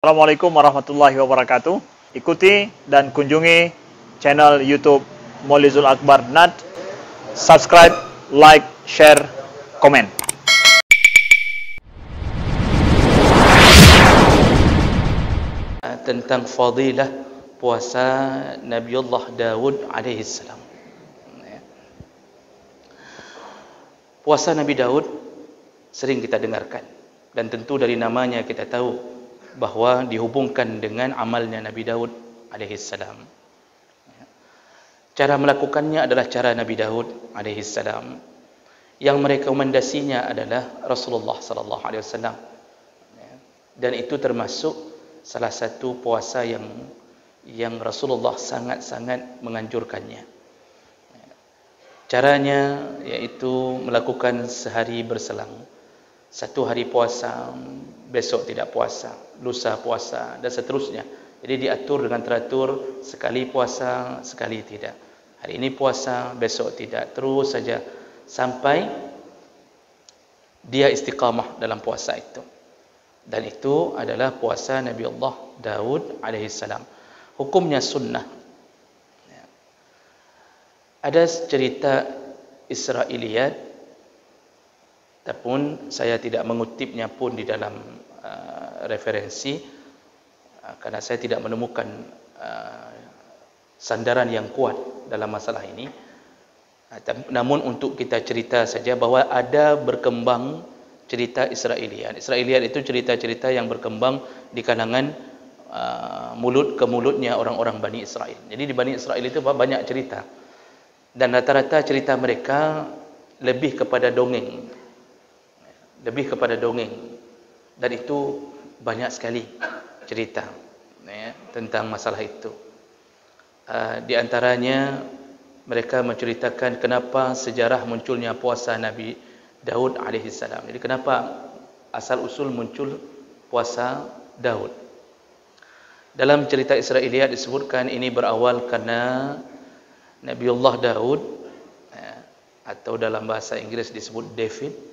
Assalamualaikum warahmatullahi wabarakatuh. Ikuti dan kunjungi channel YouTube Maulizul Akbar NAD. Subscribe, like, share, komen. Tentang fadilah puasa Nabiullah Daud alaihi salam. Puasa Nabi Daud sering kita dengarkan, dan tentu dari namanya kita tahu bahawa dihubungkan dengan amalnya Nabi Daud alaihi salam. Cara melakukannya adalah cara Nabi Daud alaihi salam. Yang merekomendasinya adalah Rasulullah sallallahu alaihi wasallam. Dan itu termasuk salah satu puasa yang Rasulullah sangat-sangat menganjurkannya. Caranya yaitu melakukan sehari berselang. Satu hari puasa, besok tidak puasa, lusa puasa, dan seterusnya. Jadi diatur dengan teratur, sekali puasa, sekali tidak. Hari ini puasa, besok tidak, terus saja sampai dia istiqamah dalam puasa itu. Dan itu adalah puasa Nabi Allah Daud alaihissalam. Hukumnya sunnah. Ada cerita Israiliyat, tapi saya tidak mengutipnya pun di dalam referensi, karena saya tidak menemukan sandaran yang kuat dalam masalah ini. Namun untuk kita cerita saja bahawa ada berkembang cerita Israiliyat. Israiliyat itu cerita-cerita yang berkembang di kalangan mulut ke mulutnya orang-orang Bani Israel. Jadi di Bani Israel itu banyak cerita, dan rata-rata cerita mereka lebih kepada dongeng. Dan itu banyak sekali cerita tentang masalah itu. Di antaranya mereka menceritakan kenapa sejarah munculnya puasa Nabi Daud alaihissalam. Jadi kenapa asal usul muncul puasa Daud. Dalam cerita Israiliyat disebutkan ini berawal karena Nabiullah Daud, atau dalam bahasa Inggris disebut David.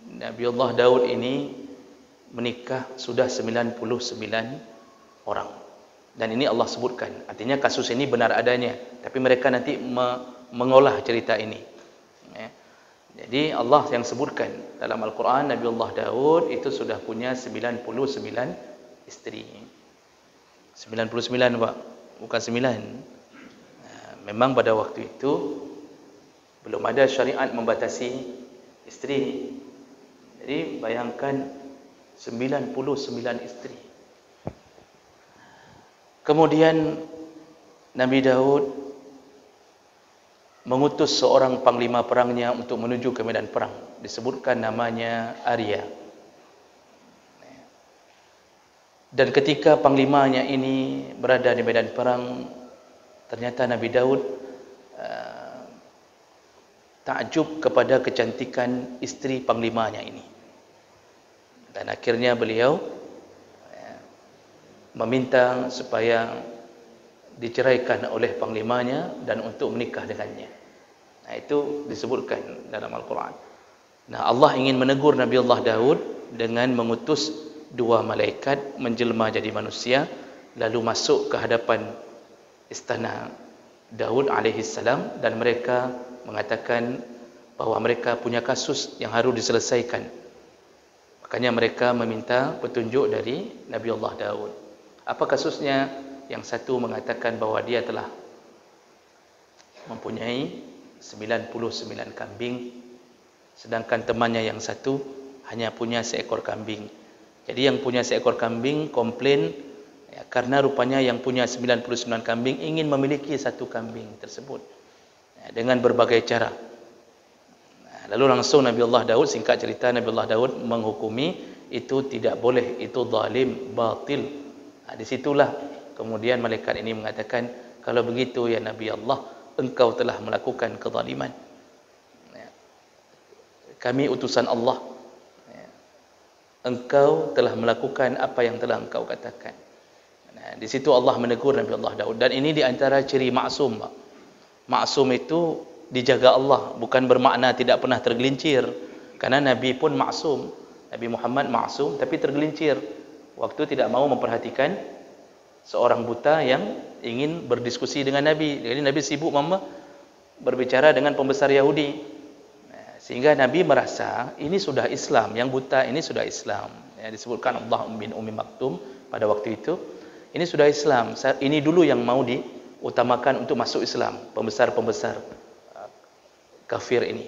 Nabiullah Daud ini menikah sudah 99 orang. Dan ini Allah sebutkan. Artinya kasus ini benar adanya, tapi mereka nanti mengolah cerita ini. Jadi Allah yang sebutkan dalam Al-Quran, Nabiullah Daud itu sudah punya 99 isteri. 99 Pak, bukan 9. Memang pada waktu itu belum ada syariat membatasi isteri. Jadi bayangkan 99 isteri. Kemudian Nabi Daud mengutus seorang panglima perangnya untuk menuju ke medan perang. Disebutkan namanya Arya. Dan ketika panglimanya ini berada di medan perang, ternyata Nabi Daud takjub kepada kecantikan isteri panglimanya ini. Dan akhirnya beliau meminta supaya diceraikan oleh panglimanya dan untuk menikah dengannya. Nah, itu disebutkan dalam Al-Quran. Nah, Allah ingin menegur Nabi Allah Daud dengan mengutus dua malaikat menjelma jadi manusia, lalu masuk ke hadapan istana Daud alaihissalam, dan mereka mengatakan bahawa mereka punya kasus yang harus diselesaikan. Makanya mereka meminta petunjuk dari Nabi Allah Daud. Apa kasusnya? Yang satu mengatakan bahawa dia telah mempunyai 99 kambing, sedangkan temannya yang satu hanya punya seekor kambing. Jadi yang punya seekor kambing komplain karena rupanya yang punya 99 kambing ingin memiliki satu kambing tersebut dengan berbagai cara. Lalu langsung Nabi Allah Daud, singkat cerita, Nabi Allah Daud menghukumi itu tidak boleh, itu zalim, batil. Disitulah kemudian malaikat ini mengatakan, kalau begitu ya Nabi Allah, engkau telah melakukan kezaliman. Kami utusan Allah, engkau telah melakukan apa yang telah engkau katakan. Di situ Allah menegur Nabi Allah Daud. Dan ini di antara ciri maksum. Maksum itu dijaga Allah, bukan bermakna tidak pernah tergelincir. Karena Nabi pun maksum, Nabi Muhammad maksum, tapi tergelincir. Waktu tidak mau memperhatikan seorang buta yang ingin berdiskusi dengan Nabi. Jadi Nabi sibuk berbicara dengan pembesar Yahudi. Sehingga Nabi merasa ini sudah Islam, yang buta ini sudah Islam. Disebutkan Abdullah bin Ummi Maktum pada waktu itu, ini sudah Islam. Ini dulu yang mau diutamakan untuk masuk Islam, pembesar-pembesar kafir ini.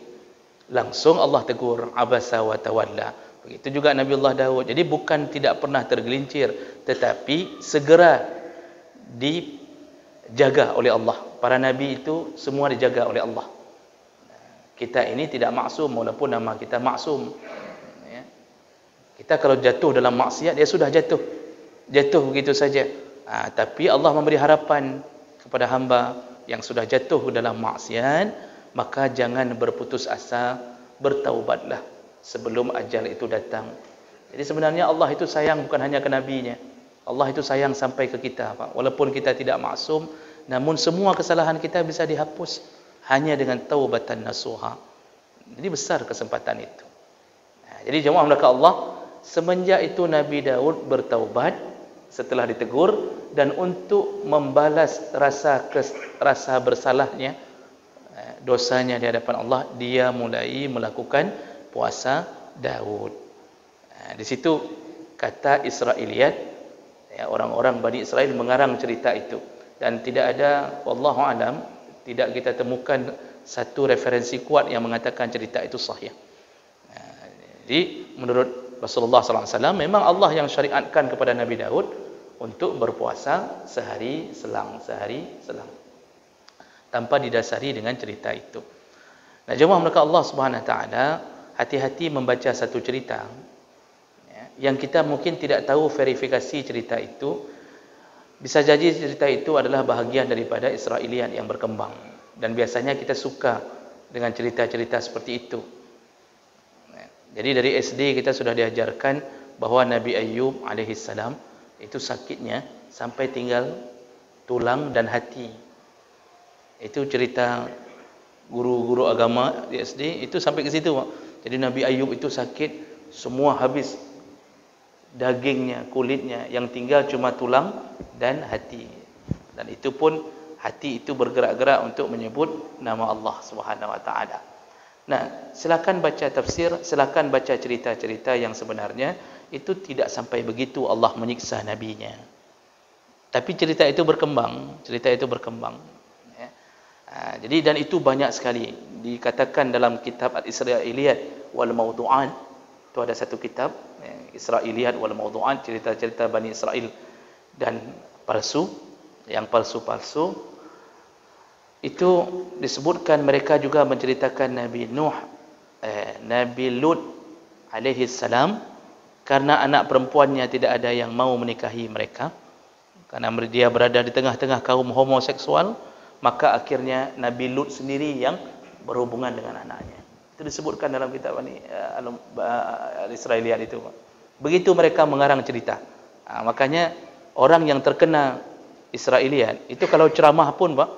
Langsung Allah tegur, abasa wa tawalla. Begitu juga Nabiullah Daud. Jadi bukan tidak pernah tergelincir, tetapi segera dijaga oleh Allah. Para nabi itu semua dijaga oleh Allah. Kita ini tidak maksum walaupun nama kita maksum. Ya. Kita kalau jatuh dalam maksiat, dia sudah jatuh. Jatuh begitu saja. Tapi Allah memberi harapan kepada hamba yang sudah jatuh dalam maksiat, maka jangan berputus asa, bertaubatlah sebelum ajal itu datang. Jadi sebenarnya Allah itu sayang bukan hanya ke nabinya. Allah itu sayang sampai ke kita, Pak. Walaupun kita tidak maksum, namun semua kesalahan kita bisa dihapus hanya dengan taubatan nasuha. Jadi besar kesempatan itu. Jadi jemaah melakukan Allah, semenjak itu Nabi Daud bertaubat setelah ditegur, dan untuk membalas rasa bersalahnya, dosanya di hadapan Allah, dia mulai melakukan puasa Daud. Di situ kata Israiliyat, orang-orang Bani Israel mengarang cerita itu, dan tidak ada, wallahu alam, tidak kita temukan satu referensi kuat yang mengatakan cerita itu sahih. Jadi menurut Rasulullah SAW, memang Allah yang syariatkan kepada Nabi Daud untuk berpuasa sehari selang, tanpa didasari dengan cerita itu. Nah, jemaah melakukan Allah Subhanahu Wa Taala, hati-hati membaca satu cerita yang kita mungkin tidak tahu verifikasi cerita itu. Bisa jadi cerita itu adalah bahagian daripada Israiliyat yang berkembang, dan biasanya kita suka dengan cerita-cerita seperti itu. Jadi dari SD kita sudah diajarkan bahawa Nabi Ayyub alaihissalam itu sakitnya sampai tinggal tulang dan hati. Itu cerita guru-guru agama di SD itu sampai ke situ, Pak. Jadi Nabi Ayyub itu sakit, semua habis dagingnya, kulitnya, yang tinggal cuma tulang dan hati. Dan itu pun hati itu bergerak-gerak untuk menyebut nama Allah Subhanahu Wa Taala. Nah, silakan baca tafsir, silakan baca cerita-cerita yang sebenarnya itu tidak sampai begitu Allah menyiksa nabinya. Tapi cerita itu berkembang, ya. Jadi dan itu banyak sekali dikatakan dalam kitab Al-Israiliyat wal Mawdu'at. Itu ada satu kitab, Israiliyat wal Mawdu'at, cerita-cerita Bani Israel dan palsu, yang palsu-palsu. Itu disebutkan mereka juga menceritakan Nabi Lut alaihi salam, karena anak perempuannya tidak ada yang mau menikahi mereka, karena dia berada di tengah-tengah kaum homoseksual, maka akhirnya Nabi Lut sendiri yang berhubungan dengan anaknya. Itu disebutkan dalam kitab Al-Israiliyat itu. Begitu mereka mengarang cerita. Makanya orang yang terkena Israiliyat itu kalau ceramah pun, Pak,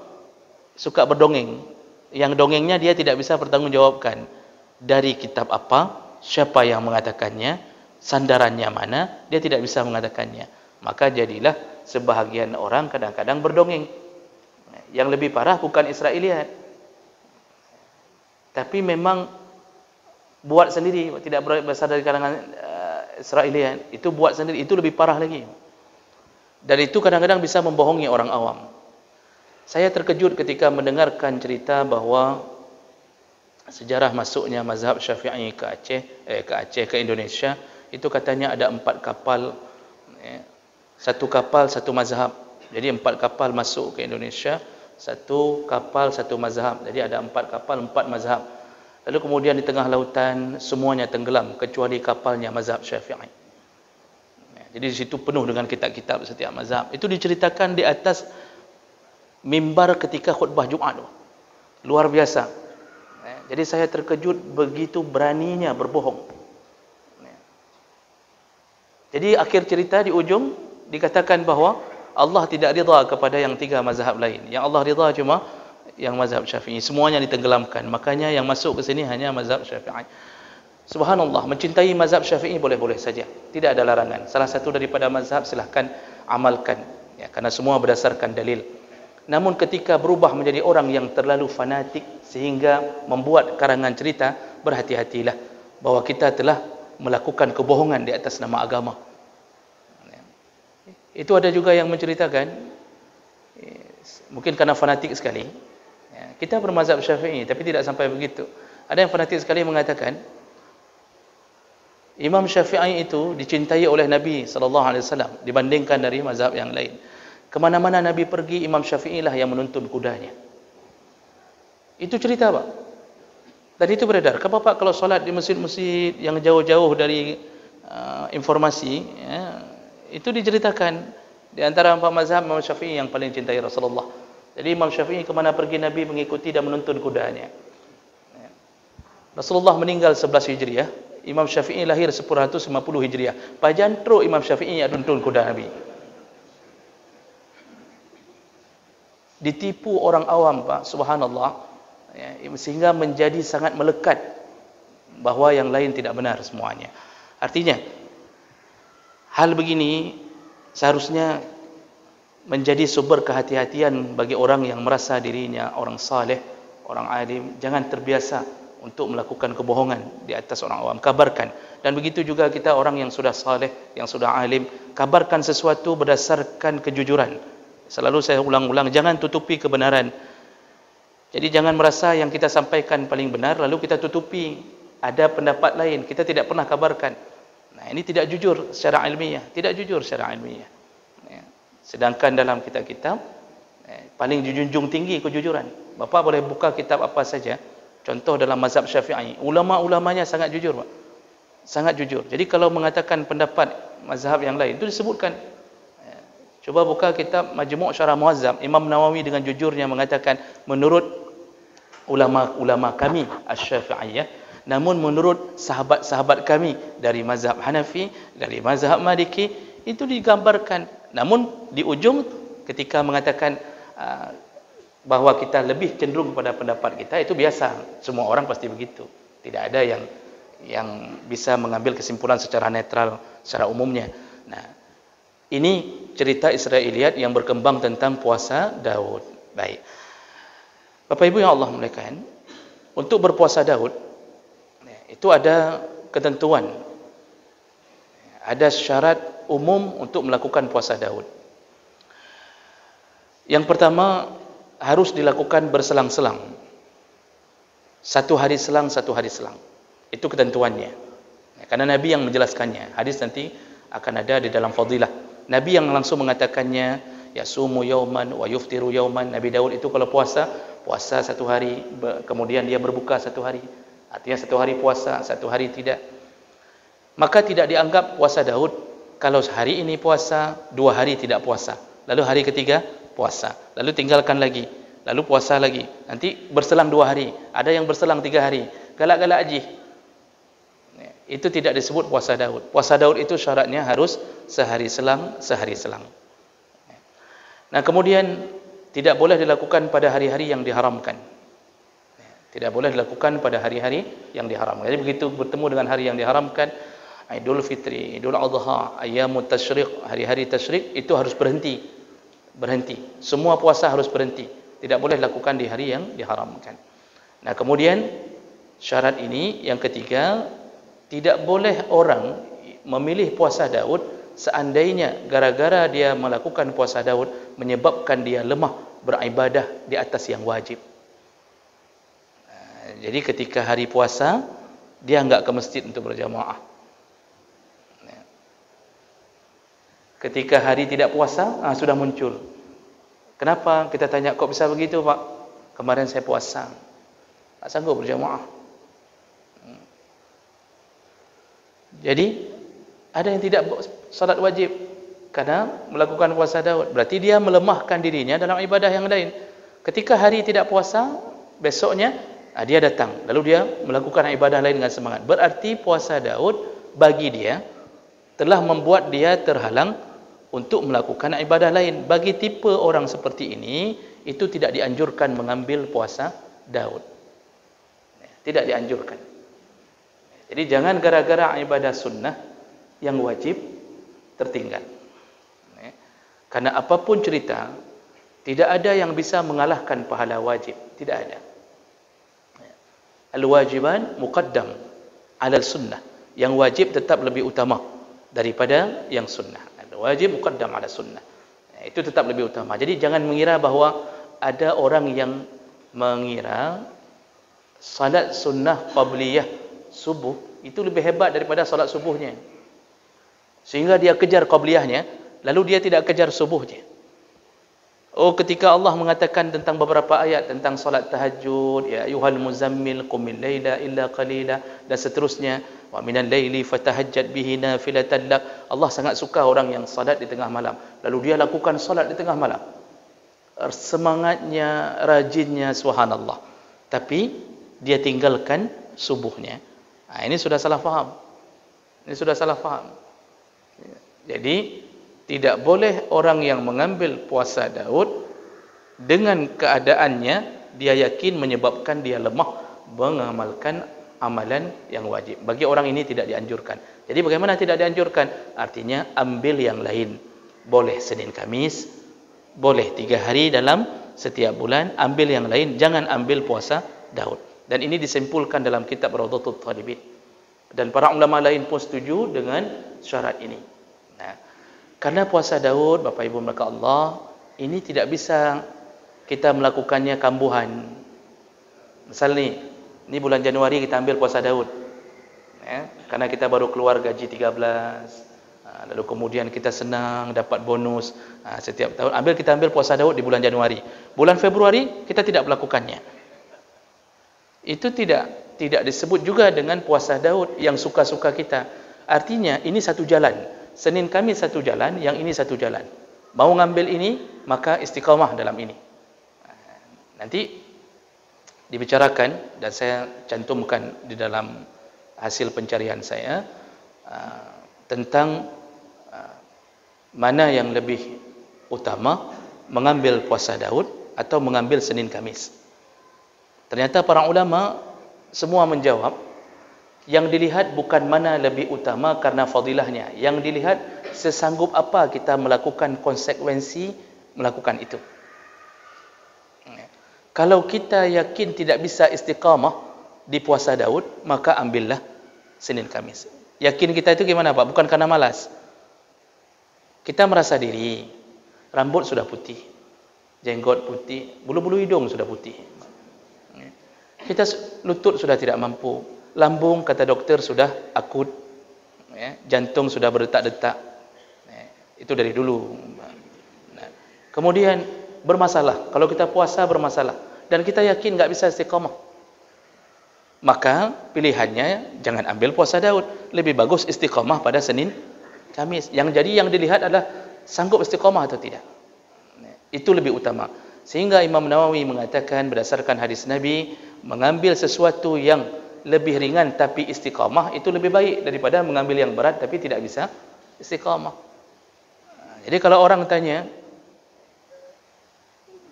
suka berdongeng. Yang dongengnya dia tidak bisa bertanggungjawabkan. Dari kitab apa, siapa yang mengatakannya, sandarannya mana, dia tidak bisa mengatakannya. Maka jadilah sebahagian orang kadang-kadang berdongeng. Yang lebih parah bukan Israiliyat, tapi memang buat sendiri, tidak berasal dari kalangan Israiliyat. Itu buat sendiri, itu lebih parah lagi. Dan itu kadang-kadang bisa membohongi orang awam. Saya terkejut ketika mendengarkan cerita bahawa sejarah masuknya mazhab Syafi'i ke Aceh, ke Indonesia, itu katanya ada 4 kapal, satu kapal satu mazhab. Jadi 4 kapal masuk ke Indonesia, satu kapal satu mazhab. Jadi ada 4 kapal 4 mazhab. Lalu kemudian di tengah lautan semuanya tenggelam kecuali kapalnya mazhab Syafi'i. Jadi di situ penuh dengan kitab-kitab setiap mazhab. Itu diceritakan di atas mimbar ketika khutbah Jumat. Luar biasa. Jadi saya terkejut begitu beraninya berbohong. Jadi akhir cerita di ujung dikatakan bahawa Allah tidak ridha kepada yang 3 mazhab lain. Yang Allah ridha cuma yang mazhab Syafi'i. Semuanya ditenggelamkan. Makanya yang masuk ke sini hanya mazhab Syafi'i. Subhanallah, mencintai mazhab Syafi'i boleh-boleh saja, tidak ada larangan. Salah satu daripada mazhab silahkan amalkan, ya, karena semua berdasarkan dalil. Namun ketika berubah menjadi orang yang terlalu fanatik sehingga membuat karangan cerita, berhati-hatilah bahwa kita telah melakukan kebohongan di atas nama agama. Itu ada juga yang menceritakan, mungkin karena fanatik sekali, kita bermazhab Syafi'i tapi tidak sampai begitu. Ada yang fanatik sekali mengatakan Imam Syafi'i itu dicintai oleh Nabi SAW dibandingkan dari mazhab yang lain. Kemana-mana Nabi pergi, Imam Syafi'i lah yang menuntun kudanya. Itu cerita, Pak. Dan itu beredar. Kenapa, Pak, kalau solat di masjid-masjid yang jauh-jauh dari informasi, ya, itu diceritakan di antara 4 mazhab Imam Syafi'i yang paling cintai Rasulullah. Jadi Imam Syafi'i kemana pergi Nabi mengikuti dan menuntun kudanya. Rasulullah meninggal 11 Hijriah, Imam Syafi'i lahir 150 Hijriah. Pajantro Imam Syafi'i yang nuntun kuda Nabi. Ditipu orang awam, Pak, subhanallah, ya, sehingga menjadi sangat melekat bahwa yang lain tidak benar semuanya. Artinya hal begini seharusnya menjadi sumber kehati-hatian bagi orang yang merasa dirinya orang saleh, orang alim. Jangan terbiasa untuk melakukan kebohongan di atas orang awam. Kabarkan. Dan begitu juga kita orang yang sudah saleh, yang sudah alim, kabarkan sesuatu berdasarkan kejujuran. Selalu saya ulang-ulang, jangan tutupi kebenaran. Jadi jangan merasa yang kita sampaikan paling benar lalu kita tutupi, ada pendapat lain, kita tidak pernah kabarkan. Nah, ini tidak jujur secara ilmiah, tidak jujur secara ilmiah. Sedangkan dalam kitab-kitab paling dijunjung tinggi kejujuran. Bapak boleh buka kitab apa saja. Contoh dalam mazhab Syafi'i, ulama-ulamanya sangat jujur, Pak. Sangat jujur. Jadi kalau mengatakan pendapat mazhab yang lain itu disebutkan. Coba buka kitab Majmu' Syarah Muazzam, Imam Nawawi dengan jujurnya mengatakan menurut ulama-ulama kami Asy-Syafi'iyah, namun menurut sahabat-sahabat kami dari mazhab Hanafi, dari mazhab Maliki, itu digambarkan. Namun di ujung ketika mengatakan bahwa kita lebih cenderung kepada pendapat kita, itu biasa, semua orang pasti begitu. Tidak ada yang bisa mengambil kesimpulan secara netral, secara umumnya. Nah, ini cerita Israiliyat yang berkembang tentang puasa Daud. Baik, Bapak Ibu yang Allah muliakan, untuk berpuasa Daud itu ada ketentuan, ada syarat umum untuk melakukan puasa Daud. Yang pertama, harus dilakukan berselang-selang. 1 hari selang, 1 hari selang. Itu ketentuannya. Karena Nabi yang menjelaskannya. Hadis nanti akan ada di dalam fadilah. Nabi yang langsung mengatakannya, yasumu yauman wa yuftiru yauman. Nabi Daud itu kalau puasa 1 hari, kemudian dia berbuka 1 hari. Artinya 1 hari puasa, 1 hari tidak. Maka tidak dianggap puasa Daud kalau hari ini puasa, 2 hari tidak puasa. Lalu hari ketiga puasa, lalu tinggalkan lagi, lalu puasa lagi, nanti berselang 2 hari, ada yang berselang 3 hari, galak-galak aja. Itu tidak disebut puasa Daud. Puasa Daud itu syaratnya harus sehari selang, sehari selang. Nah, kemudian tidak boleh dilakukan pada hari-hari yang diharamkan. Tidak boleh dilakukan pada hari-hari yang diharamkan. Jadi begitu bertemu dengan hari yang diharamkan, Idul Fitri, Idul Adha, Ayyamut Tasyriq, hari-hari tasyrik, itu harus berhenti. Semua puasa harus berhenti. Tidak boleh dilakukan di hari yang diharamkan. Nah, kemudian syarat ini yang ketiga, tidak boleh orang memilih puasa Daud seandainya gara-gara dia melakukan puasa Daud menyebabkan dia lemah beribadah di atas yang wajib. Jadi ketika hari puasa dia enggak ke masjid untuk berjamaah. Ketika hari tidak puasa, sudah muncul. Kenapa? Kita tanya, kok bisa begitu, Pak? Kemarin saya puasa, tak sanggup berjamaah. Jadi ada yang tidak salat wajib karena melakukan puasa Daud. Berarti dia melemahkan dirinya dalam ibadah yang lain. Ketika hari tidak puasa, besoknya dia datang, lalu dia melakukan ibadah lain dengan semangat. Berarti puasa Daud bagi dia telah membuat dia terhalang untuk melakukan ibadah lain. Bagi tipe orang seperti ini, itu tidak dianjurkan mengambil puasa Daud. Tidak dianjurkan. Jadi jangan gara-gara ibadah sunnah yang wajib tertinggal. Karena apapun cerita, tidak ada yang bisa mengalahkan pahala wajib. Tidak ada. Al-wajiban muqaddam ala sunnah. Yang wajib tetap lebih utama daripada yang sunnah. Al-wajib muqaddam ala sunnah. Itu tetap lebih utama. Jadi jangan mengira bahawa ada orang yang mengira salat sunnah qabliyah subuh itu lebih hebat daripada salat subuhnya. Sehingga dia kejar qabliyahnya, lalu dia tidak kejar subuhnya. Oh, ketika Allah mengatakan tentang beberapa ayat tentang salat tahajud, ya ayyuhal muzammil qumil laila illa qalila, dan seterusnya, wa minal laili fatahajjad bihi nafilatan lak. Allah sangat suka orang yang salat di tengah malam, lalu dia lakukan salat di tengah malam. Semangatnya, rajinnya, subhanallah. Tapi dia tinggalkan subuhnya. Ini sudah salah faham. Ini sudah salah faham. Jadi tidak boleh orang yang mengambil puasa Daud dengan keadaannya dia yakin menyebabkan dia lemah mengamalkan amalan yang wajib. Bagi orang ini tidak dianjurkan. Jadi bagaimana tidak dianjurkan? Artinya ambil yang lain. Boleh Senin Kamis, boleh 3 hari dalam setiap bulan, ambil yang lain, jangan ambil puasa Daud. Dan ini disimpulkan dalam kitab Rawdatul Talibin. Dan para ulama lain pun setuju dengan syarat ini. Nah, karena puasa Daud, Bapak Ibu maka Allah, ini tidak bisa kita melakukannya kambuhan. Misal ni bulan Januari kita ambil puasa Daud. Karena kita baru keluar gaji 13. Lalu kemudian kita senang dapat bonus setiap tahun. Kita ambil puasa Daud di bulan Januari. Bulan Februari kita tidak melakukannya. Itu tidak disebut juga dengan puasa Daud yang suka-suka kita. Artinya ini satu jalan. Senin Kamis satu jalan, yang ini satu jalan. Mau ngambil ini, maka istiqamah dalam ini. Nanti dibicarakan dan saya cantumkan di dalam hasil pencarian saya tentang mana yang lebih utama, mengambil puasa Daud atau mengambil Senin Kamis. Ternyata para ulama semua menjawab, yang dilihat bukan mana lebih utama karena fadilahnya. Yang dilihat sesanggup apa kita melakukan konsekuensi melakukan itu. Kalau kita yakin tidak bisa istiqamah di puasa Daud, maka ambillah Senin Kamis. Yakin kita itu gimana Pak? Bukan karena malas. Kita merasa diri, rambut sudah putih, jenggot putih, bulu-bulu hidung sudah putih. Kita lutut sudah tidak mampu, lambung kata dokter sudah akut, jantung sudah berdetak-detak. Itu dari dulu. Kemudian bermasalah, kalau kita puasa bermasalah dan kita yakin nggak bisa istiqamah, maka pilihannya jangan ambil puasa Daud, lebih bagus istiqamah pada Senin Kamis. Yang dilihat adalah sanggup istiqamah atau tidak. Itu lebih utama. Sehingga Imam Nawawi mengatakan berdasarkan hadis Nabi, mengambil sesuatu yang lebih ringan tapi istiqamah itu lebih baik daripada mengambil yang berat tapi tidak bisa istiqamah. Jadi kalau orang tanya,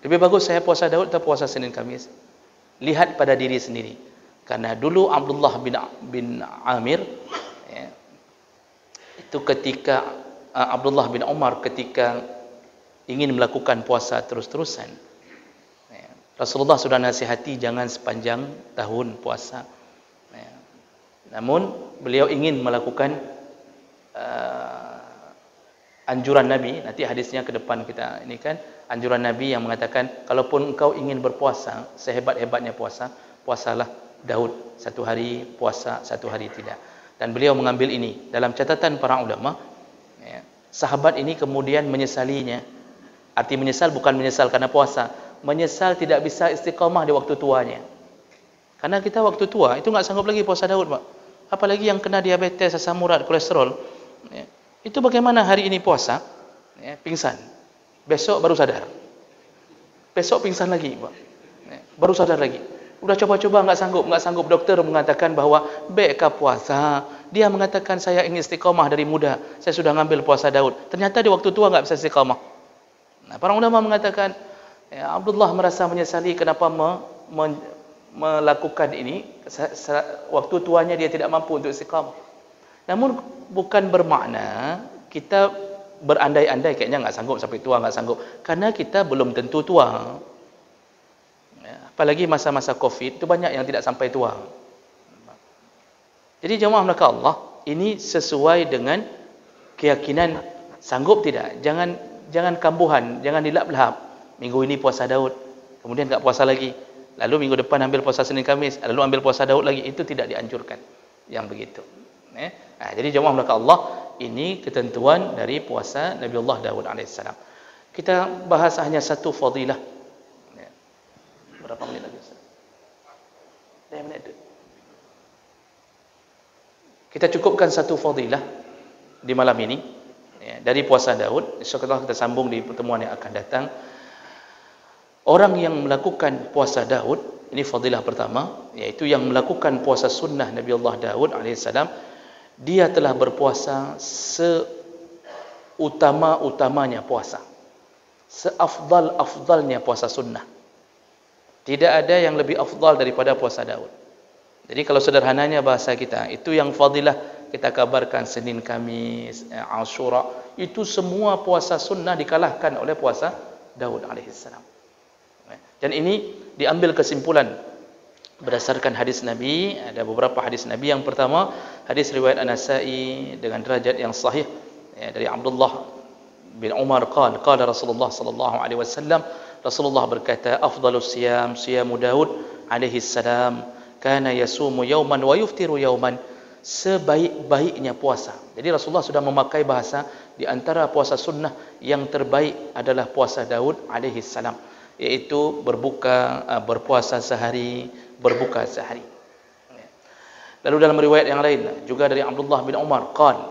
lebih bagus saya puasa Daud atau puasa Senin Kamis? Lihat pada diri sendiri. Karena dulu Abdullah bin Amir, itu ketika Abdullah bin Umar ketika ingin melakukan puasa terus-terusan, Rasulullah sudah nasihati jangan sepanjang tahun puasa. Namun beliau ingin melakukan anjuran Nabi. Nanti hadisnya ke depan kita ini kan, anjuran Nabi yang mengatakan kalaupun engkau ingin berpuasa sehebat-hebatnya puasa, puasalah Daud 1 hari puasa, 1 hari tidak. Dan beliau mengambil ini dalam catatan para ulama. Sahabat ini kemudian menyesalinya. Arti menyesal bukan menyesal karena puasa, menyesal tidak bisa istiqamah di waktu tuanya. Karena kita waktu tua itu nggak sanggup lagi puasa Daud, Pak. Apalagi yang kena diabetes, asam urat, kolesterol. Itu bagaimana hari ini puasa, pingsan, besok baru sadar, besok pingsan lagi, Pak. Baru sadar lagi. Udah coba-coba nggak sanggup. Dokter mengatakan bahwa baik puasa. Dia mengatakan saya ingin istiqamah dari muda, saya sudah ngambil puasa Daud. Ternyata di waktu tua nggak bisa istiqamah. Nah, para ulama mengatakan Abdullah merasa menyesali kenapa melakukan ini, waktu tuanya dia tidak mampu untuk istiqamah. Namun bukan bermakna kita berandai-andai kayaknya nggak sanggup sampai tua, nggak sanggup. Karena kita belum tentu tua. Apalagi masa-masa Covid itu banyak yang tidak sampai tua. Jadi jemaah maka Allah, ini sesuai dengan keyakinan sanggup tidak. Jangan kambuhan, jangan dilap-lap. Minggu ini puasa Daud, kemudian tak puasa lagi. Lalu minggu depan ambil puasa Senin Kamis, lalu ambil puasa Daud lagi. Itu tidak dianjurkan yang begitu. Jadi jemaah maka Allah, ini ketentuan dari puasa Nabiullah Daud alaihissalam. Kita bahas hanya satu fadilah. Berapa menit lagi Ustaz? 10 menit. Kita cukupkan satu fadilah di malam ini dari puasa Daud. InsyaAllah kita sambung di pertemuan yang akan datang. Orang yang melakukan puasa Daud, ini fadilah pertama, yaitu yang melakukan puasa sunnah Nabi Allah Daud alaihissalam, dia telah berpuasa seutama-utamanya puasa, seafdal-afdalnya puasa sunnah. Tidak ada yang lebih afdal daripada puasa Daud. Jadi kalau sederhananya bahasa kita, itu yang fadilah kita kabarkan Senin, Kamis, Ashura, itu semua puasa sunnah dikalahkan oleh puasa Daud alaihissalam. Dan ini diambil kesimpulan berdasarkan hadis Nabi. Ada beberapa hadis Nabi. Yang pertama, hadis riwayat An-Nasa'i dengan derajat yang sahih dari Abdullah bin Umar qala Rasulullah sallallahu alaihi wasallam, Rasulullah berkata, afdalus siyam siyamu Daud alaihi salam, kana yasumu yauman wa yuftiru yauman. Sebaik-baiknya puasa. Jadi Rasulullah sudah memakai bahasa di antara puasa sunnah yang terbaik adalah puasa Daud alaihi salam, yaitu berpuasa sehari, berbuka sehari. Lalu dalam riwayat yang lain juga dari Abdullah bin Umar qala,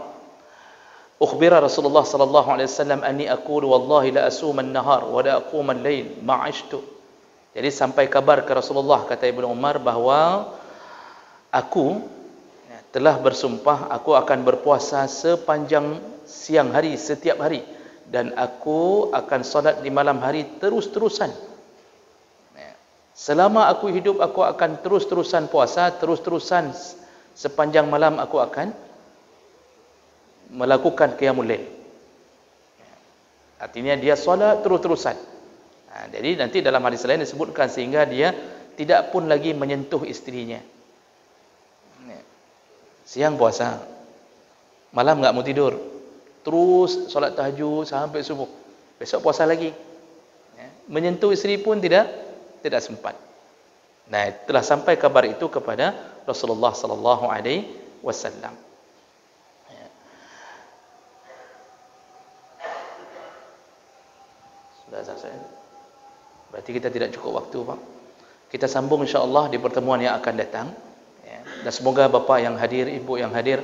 ukhbira Rasulullah sallallahu alaihi wasallam anni aqulu wallahi la asuma an-nahar wa la aquma al-lail ma'ishtu. Jadi sampai kabar ke Rasulullah, kata Ibnu Umar, bahwa aku telah bersumpah aku akan berpuasa sepanjang siang hari setiap hari, dan aku akan solat di malam hari terus-terusan. Selama aku hidup aku akan terus-terusan puasa, terus-terusan sepanjang malam aku akan melakukan qiyamul lail. Artinya dia solat terus-terusan. Jadi nanti dalam hadis lain disebutkan sehingga dia tidak pun lagi menyentuh istrinya. Siang puasa, malam enggak mau tidur, terus solat tahajud sampai subuh, besok puasa lagi. Menyentuh istri pun tidak sempat. Nah, telah sampai kabar itu kepada Rasulullah sallallahu alaihi wasallam. Sudah selesai. Berarti kita tidak cukup waktu, Pak. Kita sambung insya-Allah di pertemuan yang akan datang. Dan semoga bapa yang hadir, ibu yang hadir,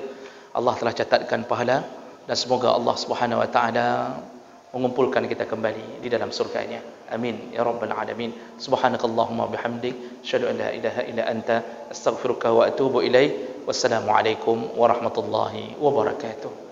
Allah telah catatkan pahala, dan semoga Allah Subhanahu wa taala mengumpulkan kita kembali di dalam surganya. Amin ya rabbal alamin. Subhanakallahumma bihamdik, asyhadu an la ilaha illa anta, astaghfiruka wa atubu ilaik. Wassalamu alaikum warahmatullahi wabarakatuh.